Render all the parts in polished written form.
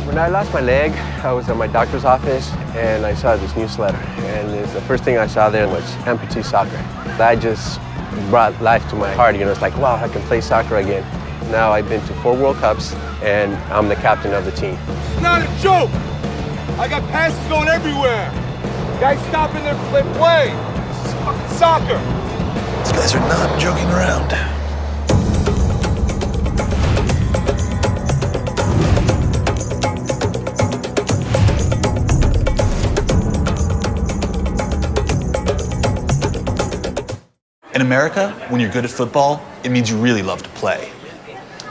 When I lost my leg, I was at my doctor's office and I saw this newsletter. And the first thing I saw there was Amputee soccer. That just brought life to my heart. You know, it's like, wow, I can play soccer again. Now I've been to 4 World Cups and I'm the captain of the team. It's not a joke. I got passes going everywhere. Guys stopping there to play. This is fucking soccer. These guys are not joking around. In America, when you're good at football, it means you really love to play.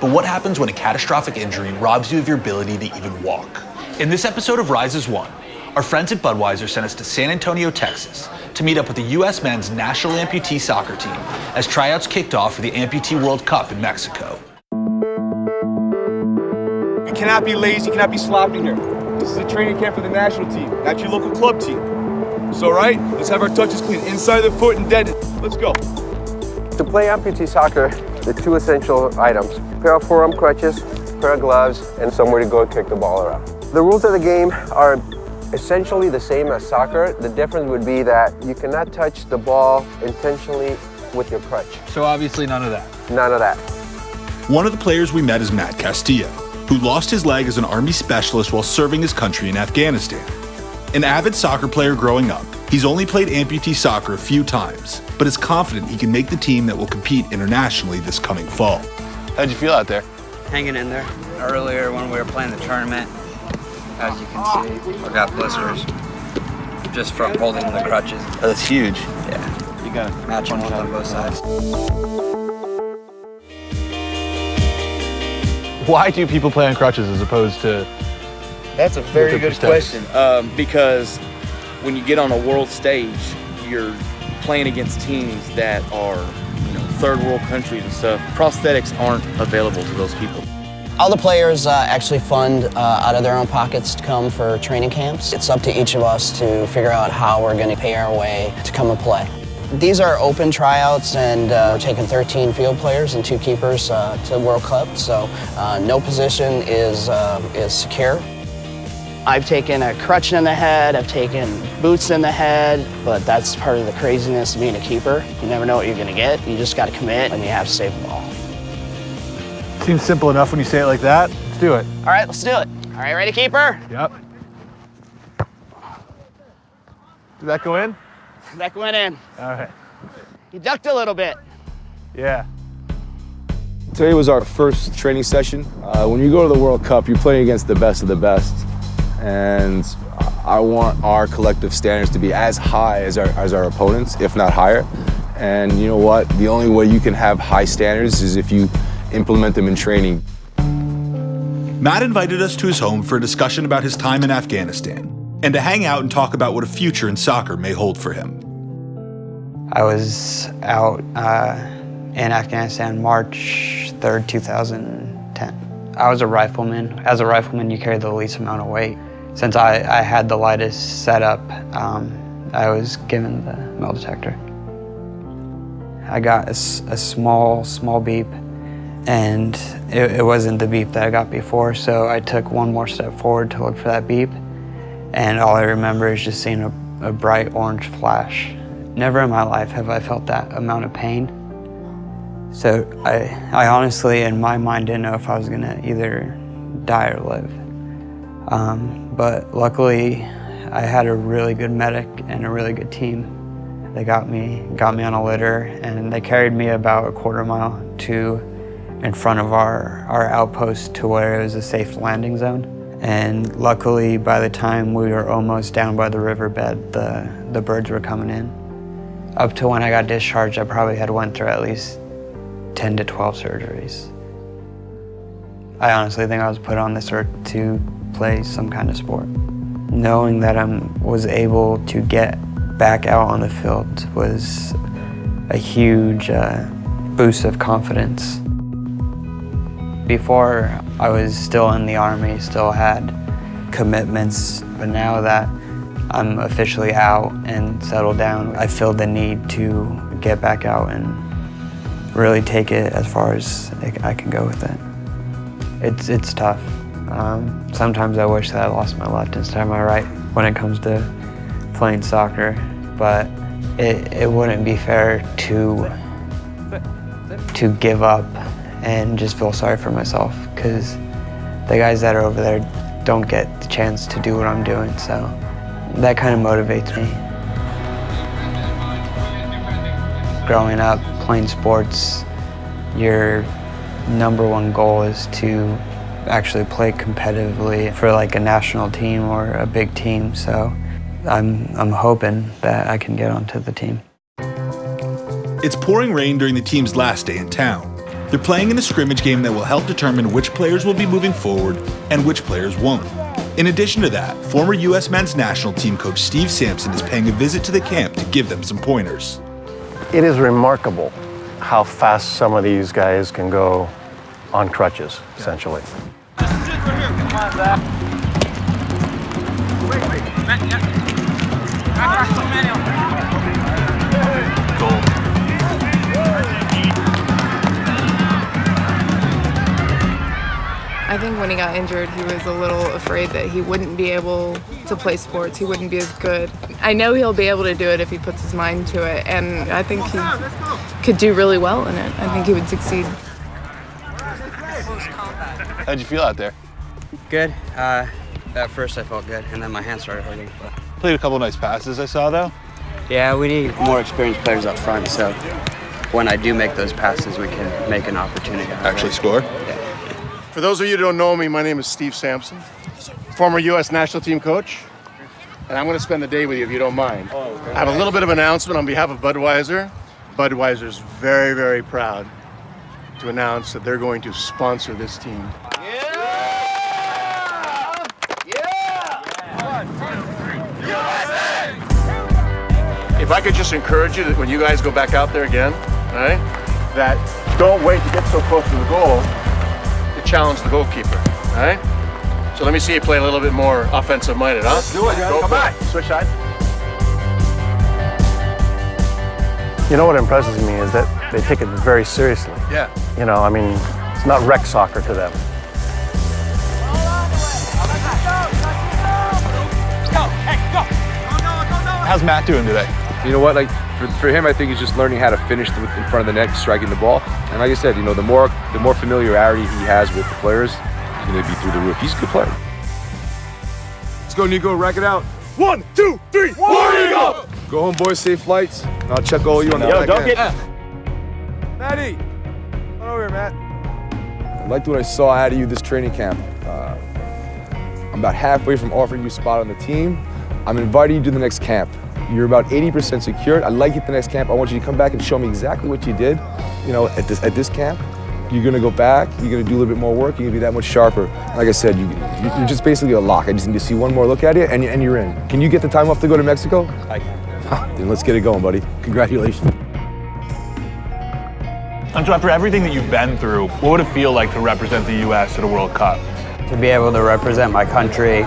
But what happens when a catastrophic injury robs you of your ability to even walk? In this episode of Rise as One, our friends at Budweiser sent us to San Antonio, Texas, to meet up with the U.S. men's national amputee soccer team as tryouts kicked off for the Amputee World Cup in Mexico. You cannot be lazy, you cannot be sloppy here. This is a training camp for the national team, not your local club team. So, right, let's have our touches clean inside the foot and dead. Let's go. To play amputee soccer, the 2 essential items: pair of forearm crutches, pair of gloves, and somewhere to go kick the ball around. The rules of the game are essentially the same as soccer. The difference would be that you cannot touch the ball intentionally with your crutch. So obviously none of that. None of that. One of the players we met is Matt Castillo, who lost his leg as an Army specialist while serving his country in Afghanistan. An avid soccer player growing up, he's only played amputee soccer a few times, but is confident he can make the team that will compete internationally this coming fall. How'd you feel out there? Hanging in there. Earlier when we were playing the tournament, as you can see, I got blisters just from holding the crutches. Oh, that's huge. Yeah, You got to matching ones on both sides. Why do people play on crutches as opposed to... That's a very good steps? question, because when you get on a world stage, you're playing against teams that are, third world countries and stuff. Prosthetics aren't available to those people. All the players actually fund out of their own pockets to come for training camps. It's up to each of us to figure out how we're going to pay our way to come and play. These are open tryouts, and we're taking 13 field players and 2 keepers to the World Cup, so no position is secure. I've taken a crutch in the head, I've taken boots in the head, but that's part of the craziness of being a keeper. You never know what you're gonna get. You just gotta commit and you have to save the ball. Seems simple enough when you say it like that. Let's do it. All right, let's do it. All right, ready, keeper? Yep. Did that go in? That went in. All right. You ducked a little bit. Yeah. Today was our first training session. When you go to the World Cup, you're playing against the best of the best. And I want our collective standards to be as high as our opponents, if not higher. And you know what? The only way you can have high standards is if you implement them in training. Matt invited us to his home for a discussion about his time in Afghanistan and to hang out and talk about what a future in soccer may hold for him. I was out in Afghanistan March 3rd, 2010. I was a rifleman. As a rifleman, you carry the least amount of weight. Since I had the lightest setup, I was given the metal detector. I got a small beep, and it wasn't the beep that I got before, so I took one more step forward to look for that beep, and all I remember is just seeing a bright orange flash. Never in my life have I felt that amount of pain. So I honestly, in my mind, didn't know if I was gonna either die or live. But luckily, I had a really good medic and a really good team. They got me on a litter, and they carried me about a quarter mile to in front of our outpost to where it was a safe landing zone. And luckily, by the time we were almost down by the riverbed, the birds were coming in. Up to when I got discharged, I probably had went through at least 10 to 12 surgeries. I honestly think I was put on this earth to play some kind of sport. Knowing that I was able to get back out on the field was a huge boost of confidence. Before, I was still in the Army, still had commitments, but now that I'm officially out and settled down, I feel the need to get back out and really take it as far as I can go with it. It's tough. Sometimes I wish that I lost my left instead of my right when it comes to playing soccer, but it wouldn't be fair to give up and just feel sorry for myself, because the guys that are over there don't get the chance to do what I'm doing, so that kind of motivates me. Growing up, playing sports, your #1 goal is to actually play competitively for like a national team or a big team, so I'm hoping that I can get onto the team. It's pouring rain during the team's last day in town. They're playing in a scrimmage game that will help determine which players will be moving forward and which players won't. In addition to that, former U.S. men's national team coach Steve Sampson is paying a visit to the camp to give them some pointers. It is remarkable how fast some of these guys can go on crutches, essentially. I think when he got injured, he was a little afraid that he wouldn't be able to play sports. He wouldn't be as good. I know he'll be able to do it if he puts his mind to it, and I think he could do really well in it. I think he would succeed. How'd you feel out there? Good. At first I felt good, and then my hands started hurting. But... Played a couple nice passes I saw though. Yeah, we need more experienced players up front, so when I do make those passes, we can make an opportunity. Actually score? Yeah. For those of you who don't know me, my name is Steve Sampson, former U.S. national team coach, and I'm going to spend the day with you if you don't mind. I have a little bit of an announcement on behalf of Budweiser. Budweiser's very, very proud to announce that they're going to sponsor this team. If I could just encourage you that when you guys go back out there again, all right, that don't wait to get so close to the goal to challenge the goalkeeper, all right? So let me see you play a little bit more offensive-minded, huh? Let's do it, go come on. Switch side. You know what impresses me is that they take it very seriously. Yeah. You know, I mean, it's not rec soccer to them. How's Matt doing today? You know what, like for him, I think he's just learning how to finish in front of the net, striking the ball. And like I said, you know, the more familiarity he has with the players, he's going to be through the roof. He's a good player. Let's go, Nico. Rack it out. 1, 2, 3. War Eagle! Go home, boys. Safe flights. And I'll check all you on the back don't end. get... Maddie, come over here, Matt. I liked what I saw out of you this training camp. I'm about halfway from offering you a spot on the team. I'm inviting you to the next camp. You're about 80% secured. I'd like you at the next camp. I want you to come back and show me exactly what you did. You know, at this camp, you're gonna go back. You're gonna do a little bit more work. You're gonna be that much sharper. Like I said, you're just basically a lock. I just need to see one more look at it, and you're in. Can you get the time off to go to Mexico? I can. Then let's get it going, buddy. Congratulations. And so after everything that you've been through, what would it feel like to represent the U.S. at a World Cup? To be able to represent my country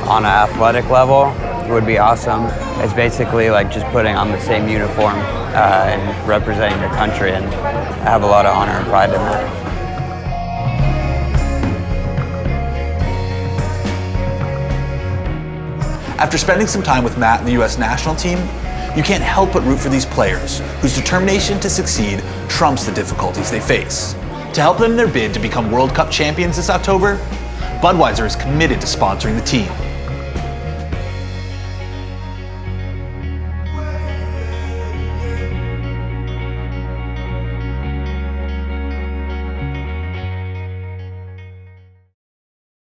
on an athletic level would be awesome. It's basically like just putting on the same uniform and representing your country, and I have a lot of honor and pride in that. After spending some time with Matt and the U.S. national team, you can't help but root for these players whose determination to succeed trumps the difficulties they face. To help them in their bid to become World Cup champions this October, Budweiser is committed to sponsoring the team.